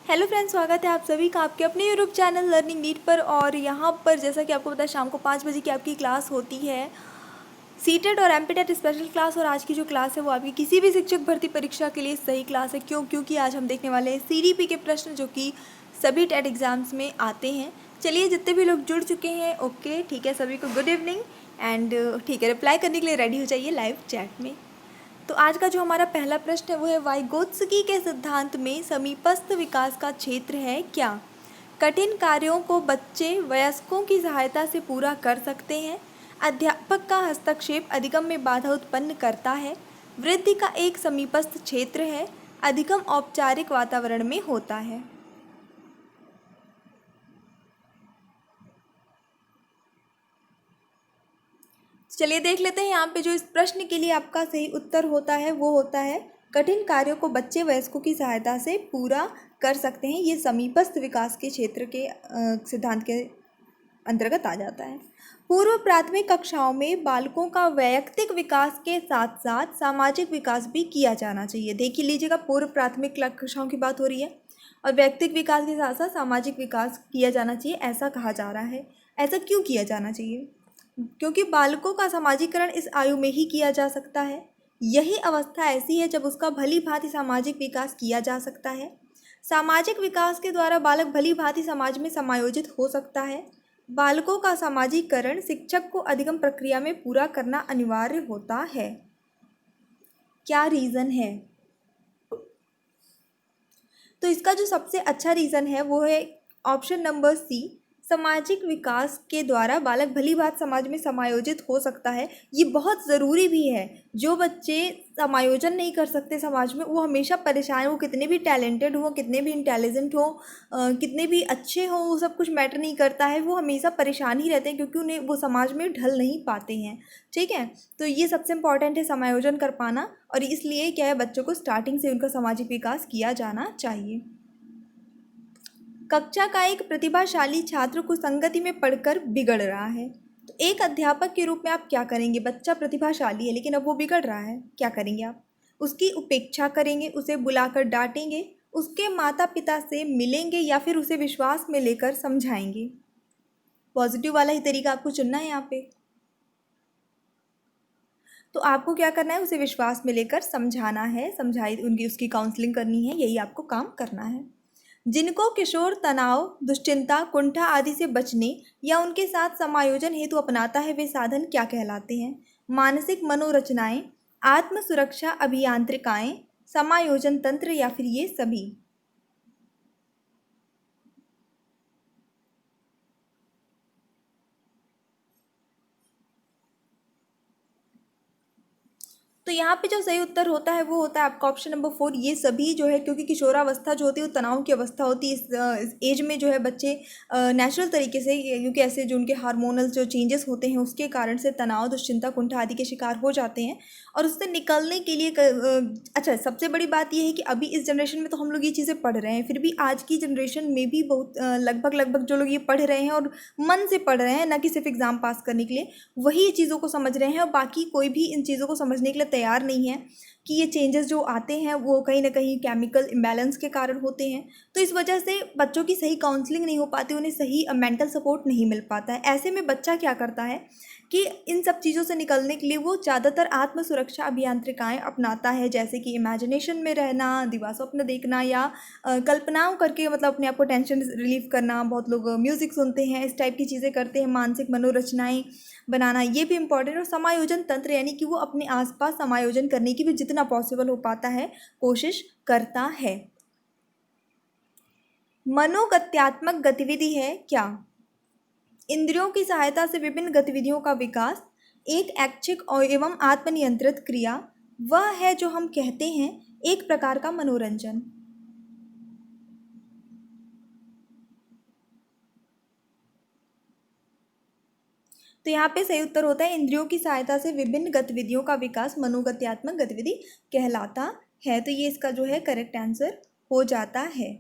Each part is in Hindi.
हेलो फ्रेंड्स, स्वागत है आप सभी का आपके अपने यूट्यूब चैनल लर्निंग नीट पर। और यहाँ पर जैसा कि आपको पता है शाम को 5 बजे की आपकी क्लास होती है सीटेट और एमपीटेट स्पेशल क्लास। और आज की जो क्लास है वो आपकी किसी भी शिक्षक भर्ती परीक्षा के लिए सही क्लास है। क्योंकि आज हम देखने वाले हैं सीडीपी के प्रश्न जो कि सभी टेट एग्जाम्स में आते हैं। चलिए, जितने भी लोग जुड़ चुके हैं ओके ठीक है, सभी को गुड इवनिंग। एंड ठीक है, रिप्लाई करने के लिए रेडी हो जाइए लाइव चैट में। तो आज का जो हमारा पहला प्रश्न है वो है, वाइगोत्स्की के सिद्धांत में समीपस्थ विकास का क्षेत्र है क्या? कठिन कार्यों को बच्चे वयस्कों की सहायता से पूरा कर सकते हैं। अध्यापक का हस्तक्षेप अधिगम में बाधा उत्पन्न करता है। वृद्धि का एक समीपस्थ क्षेत्र है। अधिगम औपचारिक वातावरण में होता है। चलिए देख लेते हैं यहाँ पे जो इस प्रश्न के लिए आपका सही उत्तर होता है वो होता है, कठिन कार्यों को बच्चे वयस्कों की सहायता से पूरा कर सकते हैं। ये समीपस्थ विकास के क्षेत्र के सिद्धांत के अंतर्गत आ जाता है। पूर्व प्राथमिक कक्षाओं में बालकों का वैयक्तिक विकास के साथ साथ सामाजिक विकास भी किया जाना चाहिए। देख लीजिएगा, पूर्व प्राथमिक कक्षाओं की बात हो रही है और वैयक्तिक विकास के साथ साथ सामाजिक विकास किया जाना चाहिए, ऐसा कहा जा रहा है। ऐसा क्यों किया जाना चाहिए? क्योंकि बालकों का समाजीकरण इस आयु में ही किया जा सकता है। यही अवस्था ऐसी है जब उसका भली भांति सामाजिक विकास किया जा सकता है। सामाजिक विकास के द्वारा बालक भली भांति समाज में समायोजित हो सकता है। बालकों का सामाजिकरण शिक्षक को अधिगम प्रक्रिया में पूरा करना अनिवार्य होता है। क्या रीज़न है? तो इसका जो सबसे अच्छा रीज़न है वो है ऑप्शन नंबर सी, सामाजिक विकास के द्वारा बालक भली भांति समाज में समायोजित हो सकता है। ये बहुत ज़रूरी भी है। जो बच्चे समायोजन नहीं कर सकते समाज में, वो हमेशा परेशान, वो कितने भी टैलेंटेड हो, कितने भी इंटेलिजेंट हो, कितने भी अच्छे हो, वो सब कुछ मैटर नहीं करता है। वो हमेशा परेशान ही रहते हैं क्योंकि उन्हें वो समाज में ढल नहीं पाते हैं। ठीक है, तो ये सबसे इम्पॉर्टेंट है, समायोजन कर पाना। और इसलिए क्या है, बच्चों को स्टार्टिंग से उनका सामाजिक विकास किया जाना चाहिए। कक्षा का एक प्रतिभाशाली छात्र कुसंगति में पढ़कर बिगड़ रहा है, तो एक अध्यापक के रूप में आप क्या करेंगे? बच्चा प्रतिभाशाली है लेकिन अब वो बिगड़ रहा है, क्या करेंगे आप? उसकी उपेक्षा करेंगे, उसे बुलाकर डांटेंगे, उसके माता पिता से मिलेंगे, या फिर उसे विश्वास में लेकर समझाएंगे? पॉजिटिव वाला ही तरीका आपको चुनना है यहाँ पे। तो आपको क्या करना है? उसे विश्वास में लेकर समझाना है, उसकी काउंसलिंग करनी है, यही आपको काम करना है। जिनको किशोर तनाव, दुश्चिंता, कुंठा आदि से बचने या उनके साथ समायोजन हेतु अपनाता है, वे साधन क्या कहलाते हैं? मानसिक मनोरचनाएं, आत्म सुरक्षा अभियांत्रिकाएं, समायोजन तंत्र, या फिर ये सभी? तो यहाँ पे जो सही उत्तर होता है वो होता है आपका ऑप्शन नंबर 4, ये सभी जो है। क्योंकि किशोरावस्था जो होती है वो तनाव की अवस्था होती है। इस एज में जो है बच्चे नेचुरल तरीके से, क्योंकि ऐसे जो उनके हार्मोनल जो चेंजेस होते हैं उसके कारण से तनाव, दुश्चिंता, कुंठा आदि के शिकार हो जाते हैं। और उससे निकलने के लिए अच्छा, सबसे बड़ी बात ये है कि अभी इस जनरेशन में तो हम लोग ये चीज़ें पढ़ रहे हैं, फिर भी आज की जनरेशन में भी बहुत लगभग जो लोग ये पढ़ रहे हैं और मन से पढ़ रहे हैं, ना कि सिर्फ एग्ज़ाम पास करने के लिए, वही चीज़ों को समझ रहे हैं। और बाकी कोई भी इन चीज़ों को समझने के लिए तैयार नहीं है कि ये चेंजेस जो आते हैं वो कहीं ना कहीं केमिकल इम्बैलेंस के कारण होते हैं। तो इस वजह से बच्चों की सही काउंसलिंग नहीं हो पाती, उन्हें सही मेंटल सपोर्ट नहीं मिल पाता है। ऐसे में बच्चा क्या करता है कि इन सब चीज़ों से निकलने के लिए वो ज़्यादातर आत्म सुरक्षा अभियांत्रिकाएं अपनाता है, जैसे कि इमेजिनेशन में रहना, दिवा स्वप्न देखना, या कल्पनाओं करके मतलब अपने आप को टेंशन रिलीव करना। बहुत लोग म्यूज़िक सुनते हैं, इस टाइप की चीज़ें करते हैं। मानसिक मनोरचनाएं बनाना, ये भी इम्पॉर्टेंट। और समायोजन तंत्र, यानी कि वो अपने आसपास समायोजन करने की भी जितना पॉसिबल हो पाता है कोशिश करता है। मनोगत्यात्मक गतिविधि है क्या? इंद्रियों की सहायता से विभिन्न गतिविधियों का विकास, एक ऐच्छिक और एवं आत्मनियंत्रित क्रिया, वह है जो हम कहते हैं एक प्रकार का मनोरंजन। तो यहाँ पे सही उत्तर होता है, इंद्रियों की सहायता से विभिन्न गतिविधियों का विकास मनोगत्यात्मक गतिविधि कहलाता है। तो ये इसका जो है करेक्ट आंसर हो जाता है।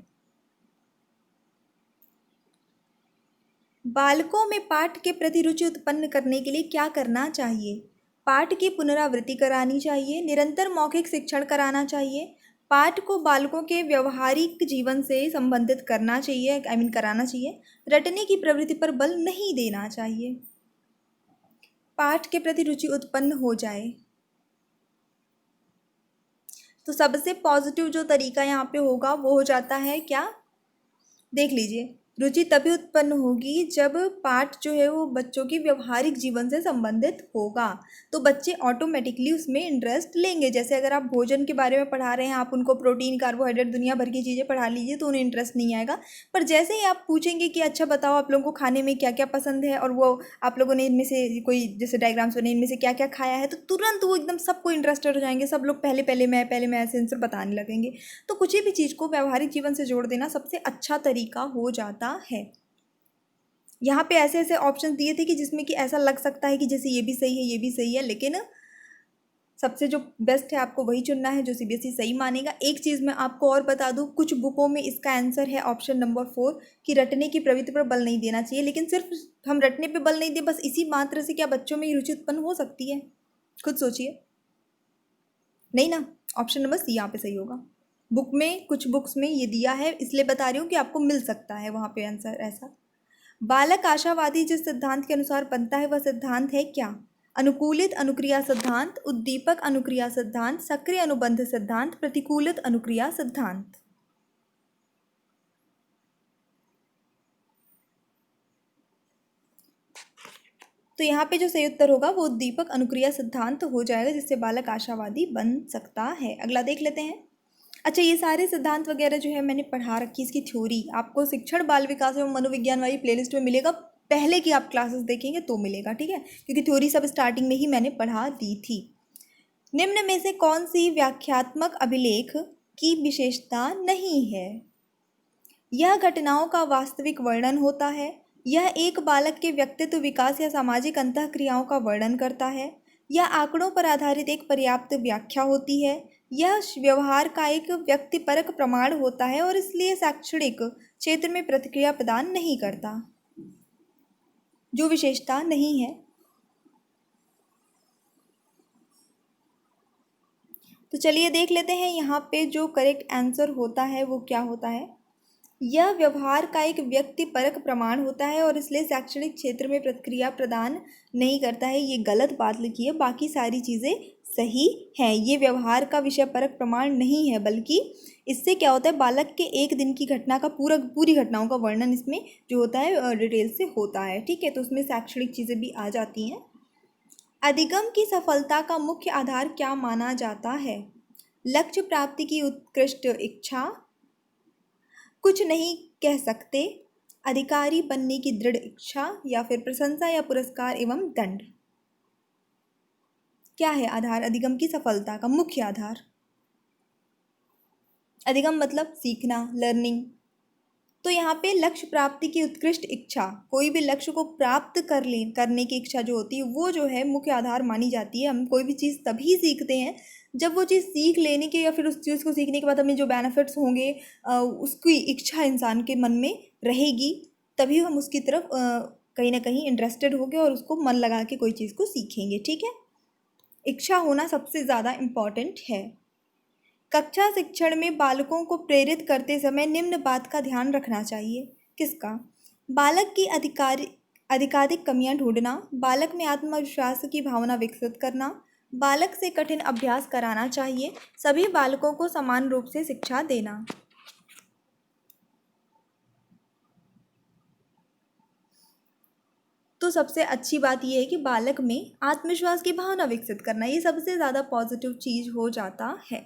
बालकों में पाठ के प्रति रुचि उत्पन्न करने के लिए क्या करना चाहिए? पाठ की पुनरावृत्ति करानी चाहिए, निरंतर मौखिक शिक्षण कराना चाहिए, पाठ को बालकों के व्यवहारिक जीवन से संबंधित करना चाहिए, कराना चाहिए। रटने की प्रवृत्ति पर बल नहीं देना चाहिए। पाठ के प्रति रुचि उत्पन्न हो जाए। तो सबसे पॉजिटिव जो तरीका यहाँ पे होगा वो हो जाता है क्या, देख लीजिए। रुचि तभी उत्पन्न होगी जब पाठ जो है वो बच्चों की व्यवहारिक जीवन से संबंधित होगा, तो बच्चे ऑटोमेटिकली उसमें इंटरेस्ट लेंगे। जैसे अगर आप भोजन के बारे में पढ़ा रहे हैं, आप उनको प्रोटीन, कार्बोहाइड्रेट, दुनिया भर की चीज़ें पढ़ा लीजिए तो उन्हें इंटरेस्ट नहीं आएगा। पर जैसे ही आप पूछेंगे कि अच्छा बताओ आप लोगों को खाने में क्या क्या पसंद है, और वो आप लोगों ने इनमें से कोई जैसे डायग्राम्स बने, इनमें से क्या क्या खाया है, तो तुरंत वो एकदम सबको इंटरेस्टेड हो जाएंगे। सब लोग पहले मैं ऐसे आंसर बताने लगेंगे। तो कुछ भी चीज़ को व्यवहारिक जीवन से जोड़ देना सबसे अच्छा तरीका हो जाता है। यहाँ पे ऐसे ऐसे ऑप्शन दिए थे कि जिसमें कि ऐसा लग सकता है कि जैसे ये भी सही है, ये भी सही है, लेकिन सबसे जो बेस्ट है आपको वही चुनना है जो सीबीएसई सही मानेगा। एक चीज़ मैं आपको और बता दूँ, कुछ बुकों में इसका आंसर है ऑप्शन नंबर 4 कि रटने की प्रवृत्ति पर बल नहीं देना चाहिए। लेकिन सिर्फ हम रटने पे बल नहीं दें बस इसी मात्र से क्या बच्चों में रुचि उत्पन्न हो सकती है? खुद सोचिए। नहीं ना, ऑप्शन नंबर सी यहाँ पे सही होगा। बुक में, कुछ बुक्स में ये दिया है, इसलिए बता रही हूँ कि आपको मिल सकता है वहाँ पे आंसर ऐसा। बालक आशावादी जिस सिद्धांत के अनुसार बनता है वह सिद्धांत है क्या? अनुकूलित अनुक्रिया सिद्धांत, उद्दीपक अनुक्रिया सिद्धांत, सक्रिय अनुबंध सिद्धांत, प्रतिकूलित अनुक्रिया सिद्धांत। तो यहाँ पे जो सही उत्तर होगा वो उद्दीपक अनुक्रिया सिद्धांत हो जाएगा, जिससे बालक आशावादी बन सकता है। अगला देख लेते हैं। अच्छा, ये सारे सिद्धांत वगैरह जो है मैंने पढ़ा रखी, इसकी थ्योरी आपको शिक्षण बाल विकास एवं मनोविज्ञान वाली प्लेलिस्ट में मिलेगा। पहले की आप क्लासेस देखेंगे तो मिलेगा, ठीक है, क्योंकि थ्योरी सब स्टार्टिंग में ही मैंने पढ़ा दी थी। निम्न में से कौन सी व्याख्यात्मक अभिलेख की विशेषता नहीं है? यह घटनाओं का वास्तविक वर्णन होता है। यह एक बालक के व्यक्तित्व विकास या सामाजिक अंतःक्रियाओं का वर्णन करता है। यह आंकड़ों पर आधारित एक पर्याप्त व्याख्या होती है। यह व्यवहार का एक व्यक्तिपरक प्रमाण होता है और इसलिए शैक्षणिक क्षेत्र में प्रतिक्रिया प्रदान नहीं करता। जो विशेषता नहीं है, तो चलिए देख लेते हैं यहाँ पे जो करेक्ट आंसर होता है वो क्या होता है। यह व्यवहार का एक व्यक्तिपरक प्रमाण होता है और इसलिए शैक्षणिक क्षेत्र में प्रतिक्रिया प्रदान नहीं करता है। ये गलत बात लिखी है, बाकी सारी चीज़ें सही हैं। ये व्यवहार का विषय परक प्रमाण नहीं है, बल्कि इससे क्या होता है, बालक के एक दिन की घटना का पूरी घटनाओं का वर्णन इसमें जो होता है डिटेल से होता है, ठीक है। तो उसमें शैक्षणिक चीज़ें भी आ जाती हैं। अधिगम की सफलता का मुख्य आधार क्या माना जाता है? लक्ष्य प्राप्ति की उत्कृष्ट इच्छा, कुछ नहीं कह सकते, अधिकारी बनने की दृढ़ इच्छा, या फिर प्रशंसा या पुरस्कार एवं दंड। क्या है आधार अधिगम की सफलता का मुख्य आधार? अधिगम मतलब सीखना, लर्निंग। तो यहाँ पे लक्ष्य प्राप्ति की उत्कृष्ट इच्छा, कोई भी लक्ष्य को प्राप्त करने की इच्छा जो होती है वो जो है मुख्य आधार मानी जाती है। हम कोई भी चीज़ तभी सीखते हैं जब वो चीज़ सीख लेने के या फिर उस चीज़ को सीखने के बाद हमें जो बेनिफिट्स होंगे उसकी इच्छा इंसान के मन में रहेगी, तभी हम उसकी तरफ कहीं ना कहीं इंटरेस्टेड होंगे और उसको मन लगा के कोई चीज़ को सीखेंगे, ठीक है। इच्छा होना सबसे ज़्यादा इम्पॉर्टेंट है। कक्षा शिक्षण में बालकों को प्रेरित करते समय निम्न बात का ध्यान रखना चाहिए। किसका? बालक की अधिकाधिक कमियां ढूंढना, बालक में आत्मविश्वास की भावना विकसित करना, बालक से कठिन अभ्यास कराना चाहिए, सभी बालकों को समान रूप से शिक्षा देना। तो सबसे अच्छी बात यह है कि बालक में आत्मविश्वास की भावना विकसित करना, ये सबसे ज़्यादा पॉजिटिव चीज़ हो जाता है।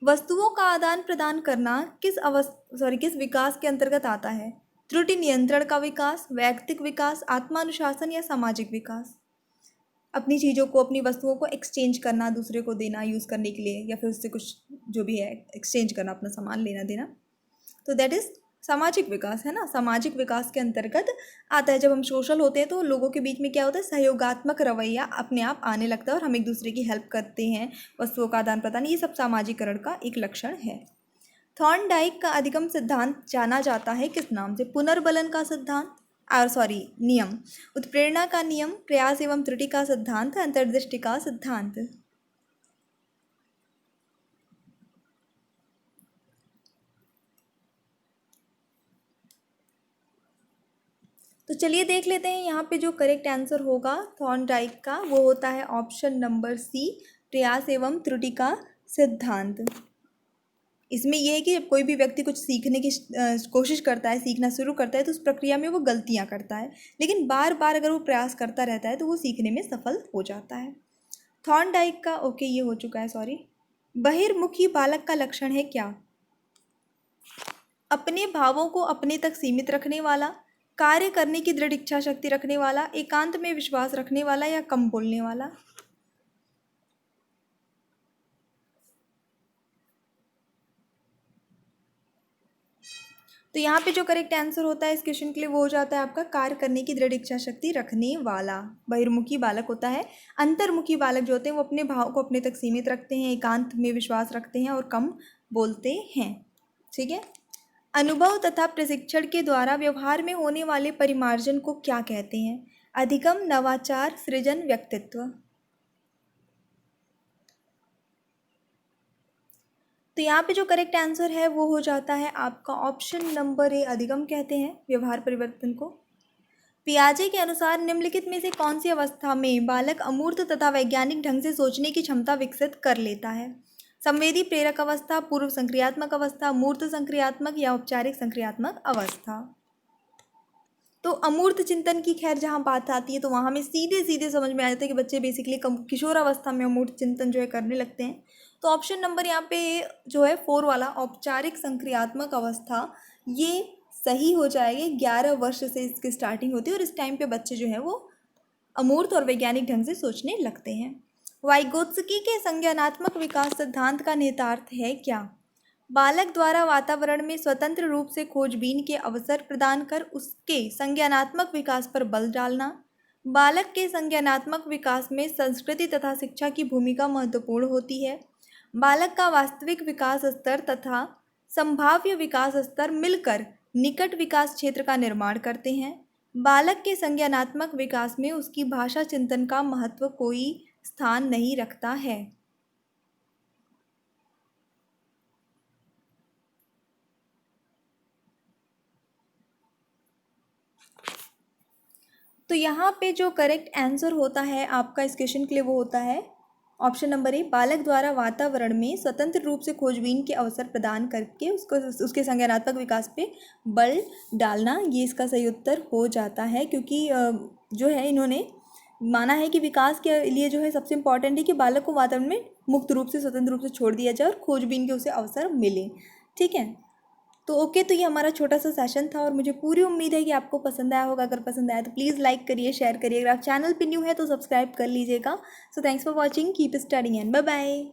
वस्तुओं का आदान प्रदान करना किस विकास के अंतर्गत आता है? त्रुटि नियंत्रण का विकास, वैयक्तिक विकास, आत्मानुशासन या सामाजिक विकास? अपनी चीज़ों को, अपनी वस्तुओं को एक्सचेंज करना, दूसरे को देना यूज़ करने के लिए, या फिर उससे कुछ जो भी है एक्सचेंज करना, अपना सामान लेना देना, तो दैट इज़ सामाजिक विकास, है ना। सामाजिक विकास के अंतर्गत आता है। जब हम सोशल होते हैं तो लोगों के बीच में क्या होता है, सहयोगात्मक रवैया अपने आप आने लगता है और हम एक दूसरे की हेल्प करते हैं, वस्तुओं का आदान प्रदान, ये सब सामाजिकरण का एक लक्षण है। थॉर्नडाइक का अधिगम सिद्धांत जाना जाता है किस नाम से? पुनर्बलन का सिद्धांत, नियम, उत्प्रेरणा का नियम, प्रयास एवं त्रुटि का सिद्धांत, अंतर्दृष्टि का सिद्धांत। तो चलिए देख लेते हैं यहाँ पे जो करेक्ट आंसर होगा थॉर्नडाइक का, वो होता है ऑप्शन नंबर सी, प्रयास एवं त्रुटि का सिद्धांत। इसमें यह है कि जब कोई भी व्यक्ति कुछ सीखने की कोशिश करता है, सीखना शुरू करता है, तो उस प्रक्रिया में वो गलतियाँ करता है, लेकिन बार बार अगर वो प्रयास करता रहता है तो वो सीखने में सफल हो जाता है। थॉर्नडाइक का ओके ये हो चुका है, सॉरी। बहिर्मुखी बालक का लक्षण है क्या? अपने भावों को अपने तक सीमित रखने वाला, कार्य करने की दृढ़ इच्छा शक्ति रखने वाला, एकांत में विश्वास रखने वाला, या कम बोलने वाला। तो यहाँ पे जो करेक्ट आंसर होता है इस क्वेश्चन के लिए वो हो जाता है आपका कार्य करने की दृढ़ इच्छा शक्ति रखने वाला। बहिर्मुखी बालक होता है। अंतर्मुखी बालक जो होते हैं वो अपने भाव को अपने तक सीमित रखते हैं, एकांत में विश्वास रखते हैं और कम बोलते हैं। ठीक है। अनुभव तथा प्रशिक्षण के द्वारा व्यवहार में होने वाले परिमार्जन को क्या कहते हैं? अधिगम, नवाचार, सृजन, व्यक्तित्व। तो यहाँ पे जो करेक्ट आंसर है वो हो जाता है आपका ऑप्शन नंबर ए, अधिगम कहते हैं व्यवहार परिवर्तन को। पियाजे के अनुसार निम्नलिखित में से कौन सी अवस्था में बालक अमूर्त तथा वैज्ञानिक ढंग से सोचने की क्षमता विकसित कर लेता है? संवेदी प्रेरक अवस्था, पूर्व संक्रियात्मक अवस्था, मूर्त संक्रियात्मक, या औपचारिक संक्रियात्मक अवस्था। तो अमूर्त चिंतन की खैर जहाँ बात आती है तो वहाँ हमें सीधे सीधे समझ में आ जाता है कि बच्चे बेसिकली किशोरावस्था में अमूर्त चिंतन जो है करने लगते हैं। तो ऑप्शन नंबर यहाँ पे जो है 4 वाला औपचारिक संक्रियात्मक अवस्था, ये सही हो जाएगी। 11 वर्ष से इसकी स्टार्टिंग होती है और इस टाइम पे बच्चे जो है वो अमूर्त और वैज्ञानिक ढंग से सोचने लगते हैं। वाइगोत्स्की के संज्ञानात्मक विकास सिद्धांत का निहितार्थ है क्या? बालक द्वारा वातावरण में स्वतंत्र रूप से खोजबीन के अवसर प्रदान कर उसके संज्ञानात्मक विकास पर बल डालना। बालक के संज्ञानात्मक विकास में संस्कृति तथा शिक्षा की भूमिका महत्वपूर्ण होती है। बालक का वास्तविक विकास स्तर तथा संभाव्य विकास स्तर मिलकर निकट विकास क्षेत्र का निर्माण करते हैं। बालक के संज्ञानात्मक विकास में उसकी भाषा चिंतन का महत्व कोई स्थान नहीं रखता है। तो यहाँ पे जो करेक्ट आंसर होता है आपका इस क्वेश्चन के लिए वो होता है ऑप्शन नंबर ए, बालक द्वारा वातावरण में स्वतंत्र रूप से खोजबीन के अवसर प्रदान करके उसको उसके संज्ञानात्मक विकास पे बल डालना, ये इसका सही उत्तर हो जाता है। क्योंकि जो है इन्होंने माना है कि विकास के लिए जो है सबसे इम्पॉर्टेंट है कि बालक को वातावरण में मुक्त रूप से स्वतंत्र रूप से छोड़ दिया जाए और खोजबीन के उसे अवसर मिले। ठीक है। तो ओके, तो ये हमारा छोटा सा सेशन था और मुझे पूरी उम्मीद है कि आपको पसंद आया होगा। अगर पसंद आया तो प्लीज़ लाइक करिए, शेयर करिए। अगर आप चैनल पे न्यू है तो सब्सक्राइब कर लीजिएगा। So thanks for watching, keep studying and bye bye.